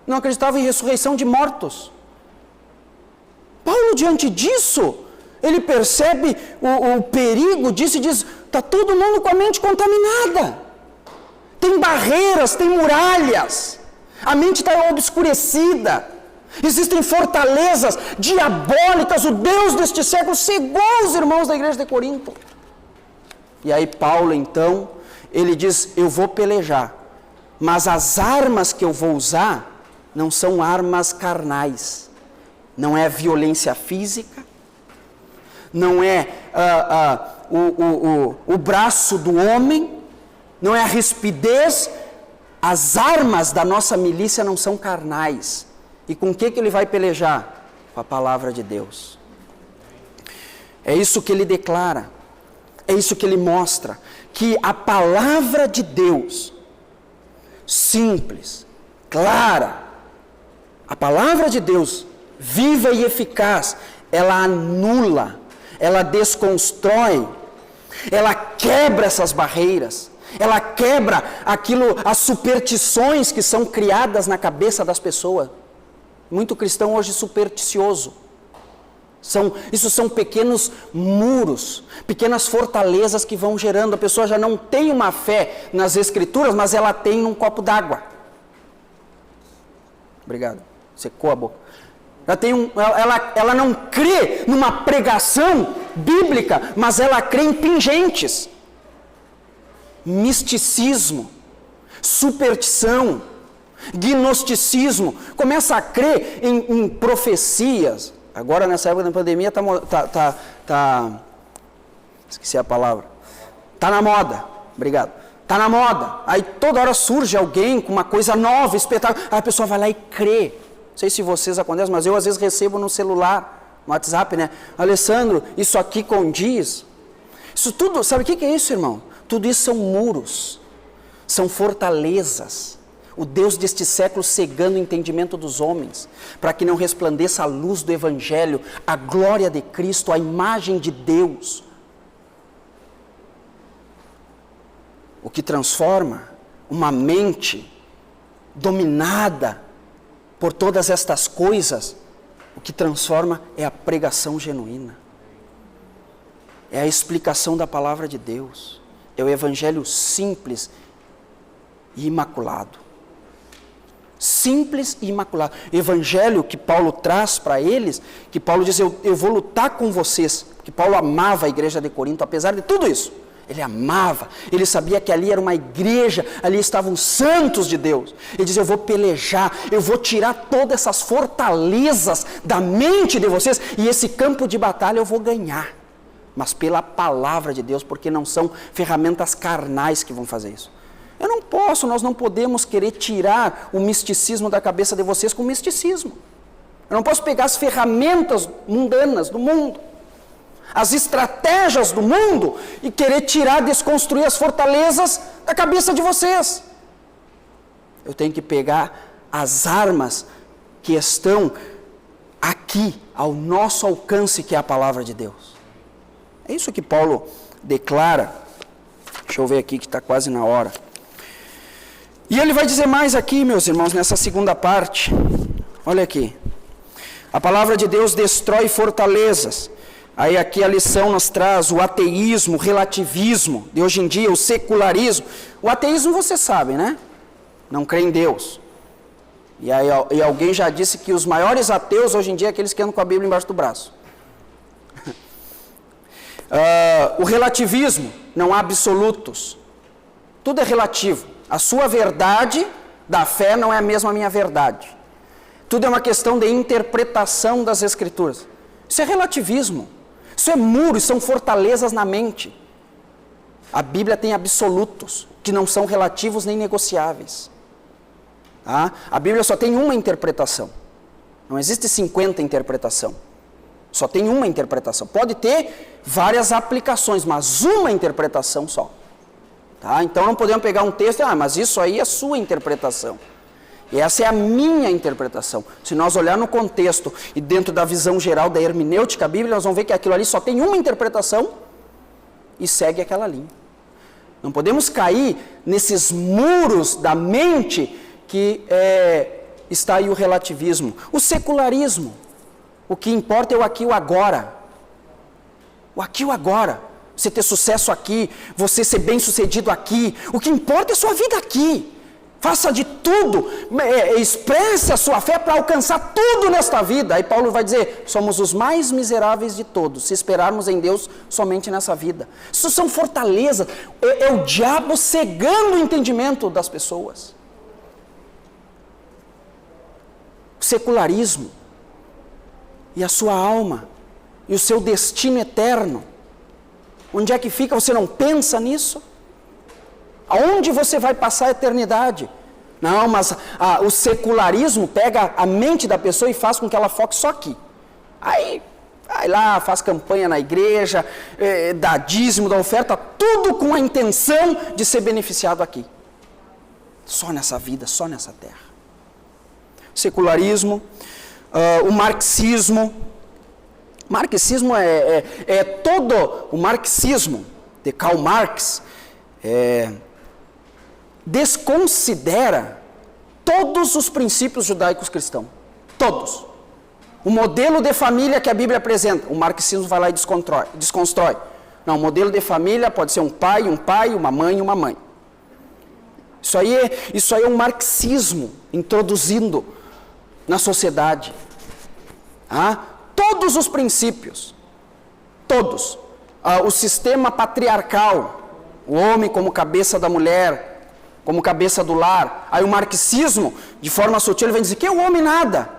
Não acreditavam em ressurreição de mortos. Paulo, diante disso, ele percebe o perigo disso e diz, está todo mundo com a mente contaminada. Tem barreiras, tem muralhas. A mente está obscurecida. Existem fortalezas diabólicas. O Deus deste século cegou os irmãos da igreja de Corinto. E aí Paulo, então, ele diz, eu vou pelejar. Mas as armas que eu vou usar não são armas carnais. Não é violência física. Não é o braço do homem, não é a rispidez. As armas da nossa milícia não são carnais. E com o que ele vai pelejar? Com a palavra de Deus. É isso que ele declara, é isso que ele mostra, que a palavra de Deus, simples, clara, a palavra de Deus, viva e eficaz, ela anula, ela desconstrói, ela quebra essas barreiras, ela quebra as superstições que são criadas na cabeça das pessoas. Muito cristão hoje supersticioso. Isso são pequenos muros, pequenas fortalezas que vão gerando. A pessoa já não tem uma fé nas Escrituras, mas ela tem num copo d'água. Obrigado, secou a boca. Ela não crê numa pregação bíblica, mas ela crê em pingentes. Misticismo, superstição, gnosticismo. Começa a crer em profecias. Agora, nessa época da pandemia, esqueci a palavra. Está na moda. Obrigado. Está na moda. Aí toda hora surge alguém com uma coisa nova, espetáculo. Aí a pessoa vai lá e crê. Não sei se vocês acontecem, mas eu às vezes recebo no celular, no WhatsApp, né? Alessandro, isso aqui condiz. Isso tudo, sabe o que é isso, irmão? Tudo isso são muros, são fortalezas. O Deus deste século cegando o entendimento dos homens, para que não resplandeça a luz do Evangelho, a glória de Cristo, a imagem de Deus. O que transforma uma mente dominada por todas estas coisas, o que transforma é a pregação genuína. É a explicação da palavra de Deus. É o Evangelho simples e imaculado. Simples e imaculado. Evangelho que Paulo traz para eles, que Paulo diz, eu vou lutar com vocês, que Paulo amava a igreja de Corinto, apesar de tudo isso, ele amava, ele sabia que ali era uma igreja, ali estavam santos de Deus, ele diz, eu vou pelejar, eu vou tirar todas essas fortalezas da mente de vocês, e esse campo de batalha eu vou ganhar, mas pela palavra de Deus, porque não são ferramentas carnais que vão fazer isso. Nós não podemos querer tirar o misticismo da cabeça de vocês com misticismo. Eu não posso pegar as ferramentas mundanas do mundo, as estratégias do mundo e querer tirar, desconstruir as fortalezas da cabeça de vocês. Eu tenho que pegar as armas que estão aqui, ao nosso alcance, que é a palavra de Deus. É isso que Paulo declara. Deixa eu ver aqui que está quase na hora. E ele vai dizer mais aqui, meus irmãos, nessa segunda parte. Olha aqui. A palavra de Deus destrói fortalezas. Aí aqui a lição nos traz o ateísmo, o relativismo de hoje em dia, o secularismo. O ateísmo vocês sabem, né? Não crê em Deus. E alguém já disse que os maiores ateus hoje em dia é aqueles que andam com a Bíblia embaixo do braço. O relativismo, não há absolutos. Tudo é relativo. A sua verdade da fé não é a mesma minha verdade. Tudo é uma questão de interpretação das Escrituras. Isso é relativismo. Isso é muro, são fortalezas na mente. A Bíblia tem absolutos, que não são relativos nem negociáveis. Tá? A Bíblia só tem uma interpretação. Não existe 50 interpretações. Só tem uma interpretação. Pode ter várias aplicações, mas uma interpretação só. Tá? Então não podemos pegar um texto, mas isso aí é a sua interpretação. E essa é a minha interpretação. Se nós olharmos no contexto e dentro da visão geral da hermenêutica bíblica, nós vamos ver que aquilo ali só tem uma interpretação e segue aquela linha. Não podemos cair nesses muros da mente que está aí o relativismo. O secularismo. O que importa é o aqui e o agora. O aqui e o agora. Você ter sucesso aqui, você ser bem sucedido aqui. O que importa é a sua vida aqui. Faça de tudo, expresse a sua fé para alcançar tudo nesta vida. Aí Paulo vai dizer, somos os mais miseráveis de todos, se esperarmos em Deus somente nessa vida. Isso são fortalezas, é o diabo cegando o entendimento das pessoas. O secularismo, e a sua alma, e o seu destino eterno. Onde é que fica? Você não pensa nisso? Aonde você vai passar a eternidade? Não, mas o secularismo pega a mente da pessoa e faz com que ela foque só aqui. Aí, vai lá, faz campanha na igreja, dá dízimo, dá oferta, tudo com a intenção de ser beneficiado aqui. Só nessa vida, só nessa terra. Secularismo, o marxismo. Marxismo é todo o marxismo de Karl Marx, desconsidera todos os princípios judaicos cristãos. Todos. O modelo de família que a Bíblia apresenta, o marxismo vai lá e desconstrói. Não, o modelo de família pode ser um pai, uma mãe e uma mãe. Isso aí é um marxismo introduzindo na sociedade. Todos os princípios, todos. O sistema patriarcal, o homem como cabeça da mulher, como cabeça do lar. Aí o marxismo, de forma sutil, ele vem dizer que o homem nada.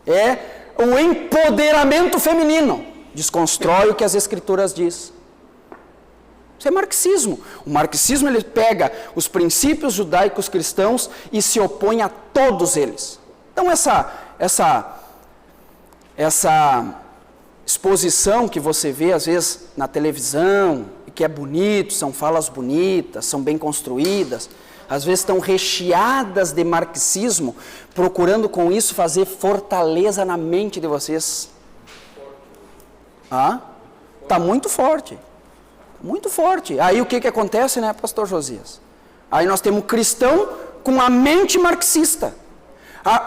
É o empoderamento feminino. Desconstrói o que as escrituras dizem. Isso é marxismo. O marxismo, ele pega os princípios judaicos cristãos e se opõe a todos eles. Então essa exposição que você vê às vezes na televisão, que é bonito, são falas bonitas, são bem construídas, às vezes estão recheadas de marxismo, procurando com isso fazer fortaleza na mente de vocês. Está muito forte. Muito forte. Aí o que acontece, né, pastor Josias? Aí nós temos um cristão com a mente marxista.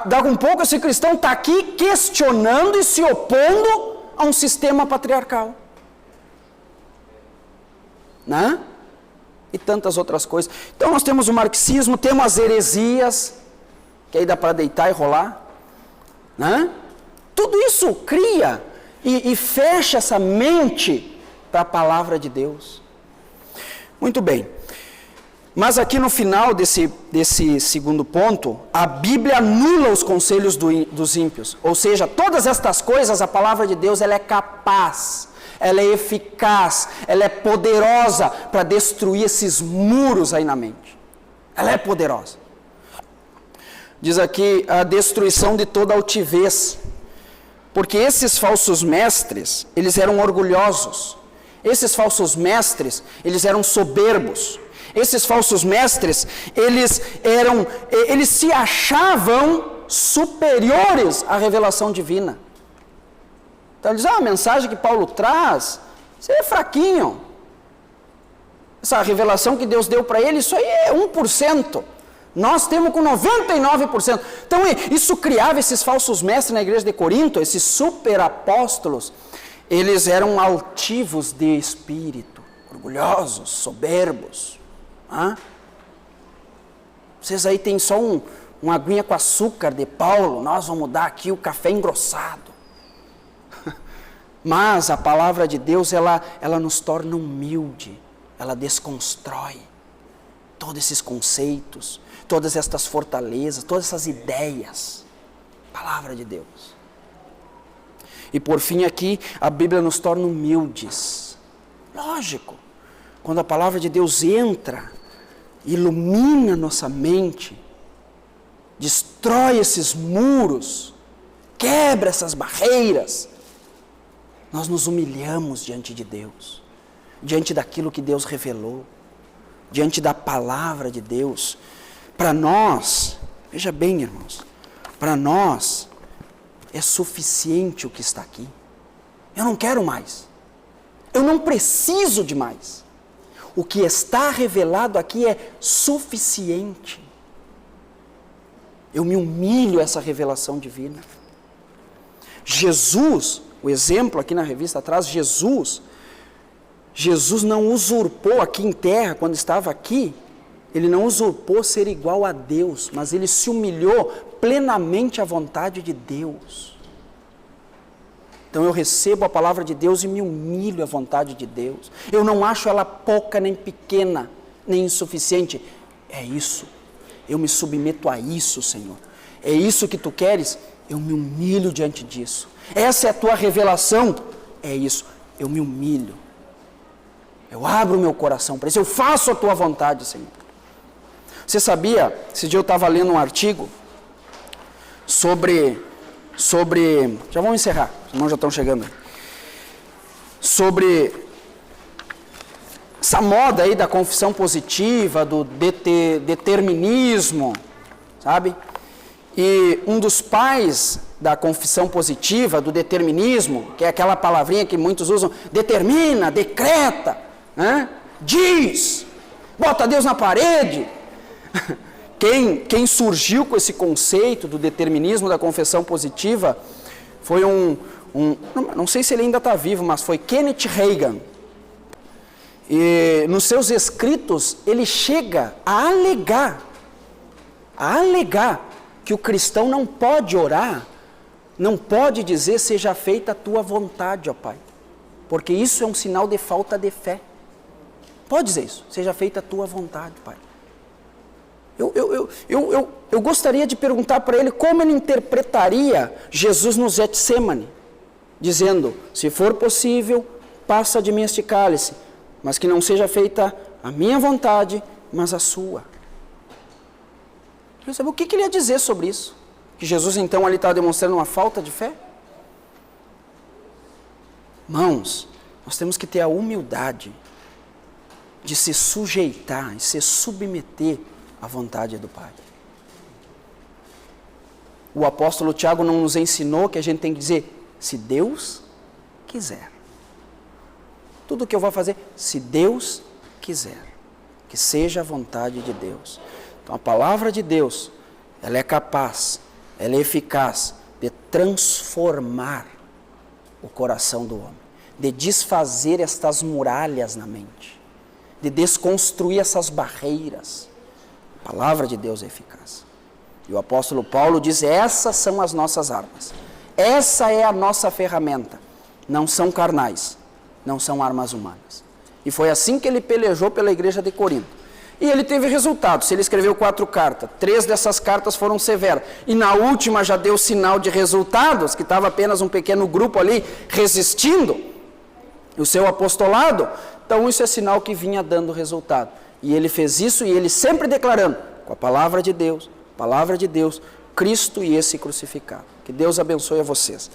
Daqui um pouco esse cristão está aqui questionando e se opondo a um sistema patriarcal. Né? E tantas outras coisas. Então nós temos o marxismo, temos as heresias, que aí dá para deitar e rolar. Né? Tudo isso cria e fecha essa mente para a palavra de Deus. Muito bem. Mas aqui no final desse segundo ponto, a Bíblia anula os conselhos dos ímpios. Ou seja, todas estas coisas, a palavra de Deus, ela é capaz, ela é eficaz, ela é poderosa para destruir esses muros aí na mente. Ela é poderosa. Diz aqui a destruição de toda altivez. Porque esses falsos mestres, eles eram orgulhosos. Esses falsos mestres, eles eram soberbos. Esses falsos mestres, eles se achavam superiores à revelação divina. Então eles dizem, a mensagem que Paulo traz, isso é fraquinho. Essa revelação que Deus deu para ele, isso aí é 1%. Nós temos com 99%. Então isso criava esses falsos mestres na igreja de Corinto, esses super apóstolos. Eles eram altivos de espírito, orgulhosos, soberbos. Vocês aí tem só uma aguinha com açúcar de Paulo, nós vamos dar aqui o café engrossado. Mas a palavra de Deus, ela nos torna humilde, ela desconstrói todos esses conceitos, todas estas fortalezas, todas essas ideias. Palavra de Deus. E por fim aqui, a Bíblia nos torna humildes. Lógico, quando a palavra de Deus entra, ilumina nossa mente, destrói esses muros, quebra essas barreiras, nós nos humilhamos diante de Deus, diante daquilo que Deus revelou, diante da palavra de Deus. Para nós, veja bem, irmãos, para nós é suficiente o que está aqui. Eu não quero mais, eu não preciso de mais. O que está revelado aqui é suficiente. Eu me humilho a essa revelação divina. Jesus, o exemplo aqui na revista atrás, Jesus não usurpou aqui em terra, quando estava aqui, ele não usurpou ser igual a Deus, mas ele se humilhou plenamente à vontade de Deus. Então eu recebo a palavra de Deus e me humilho à vontade de Deus. Eu não acho ela pouca, nem pequena, nem insuficiente. É isso. Eu me submeto a isso, Senhor. É isso que tu queres? Eu me humilho diante disso. Essa é a tua revelação? É isso. Eu me humilho. Eu abro o meu coração para isso. Eu faço a tua vontade, Senhor. Você sabia, esse dia eu estava lendo um artigo sobre, já vamos encerrar, senão já estão chegando, sobre essa moda aí da confissão positiva, do determinismo, sabe? E um dos pais da confissão positiva, do determinismo, que é aquela palavrinha que muitos usam, determina, decreta, né? Diz, bota Deus na parede, Quem surgiu com esse conceito do determinismo da confessão positiva foi não sei se ele ainda está vivo, mas foi Kenneth Reagan. E nos seus escritos ele chega a alegar que o cristão não pode orar, não pode dizer seja feita a tua vontade, ó Pai, porque isso é um sinal de falta de fé. Pode dizer isso, seja feita a tua vontade, Pai. Eu gostaria de perguntar para ele como ele interpretaria Jesus no Getsemane, dizendo, se for possível, passa de mim este cálice, mas que não seja feita a minha vontade, mas a sua. Eu saber o que ele ia dizer sobre isso? Que Jesus então ali estava demonstrando uma falta de fé? Irmãos, nós temos que ter a humildade de se sujeitar e se submeter à vontade do Pai. O apóstolo Tiago não nos ensinou que a gente tem que dizer, se Deus quiser. Tudo que eu vou fazer, se Deus quiser. Que seja a vontade de Deus. Então a palavra de Deus, ela é capaz, ela é eficaz de transformar o coração do homem, de desfazer estas muralhas na mente, de desconstruir essas barreiras. A palavra de Deus é eficaz. E o apóstolo Paulo diz, essas são as nossas armas. Essa é a nossa ferramenta. Não são carnais, não são armas humanas. E foi assim que ele pelejou pela igreja de Corinto. E ele teve resultados. Ele escreveu 4 cartas. 3 dessas cartas foram severas. E na última já deu sinal de resultados, que estava apenas um pequeno grupo ali resistindo o seu apostolado. Então isso é sinal que vinha dando resultado. E ele fez isso e ele sempre declarando, com a palavra de Deus, Cristo e esse crucificado. Que Deus abençoe a vocês.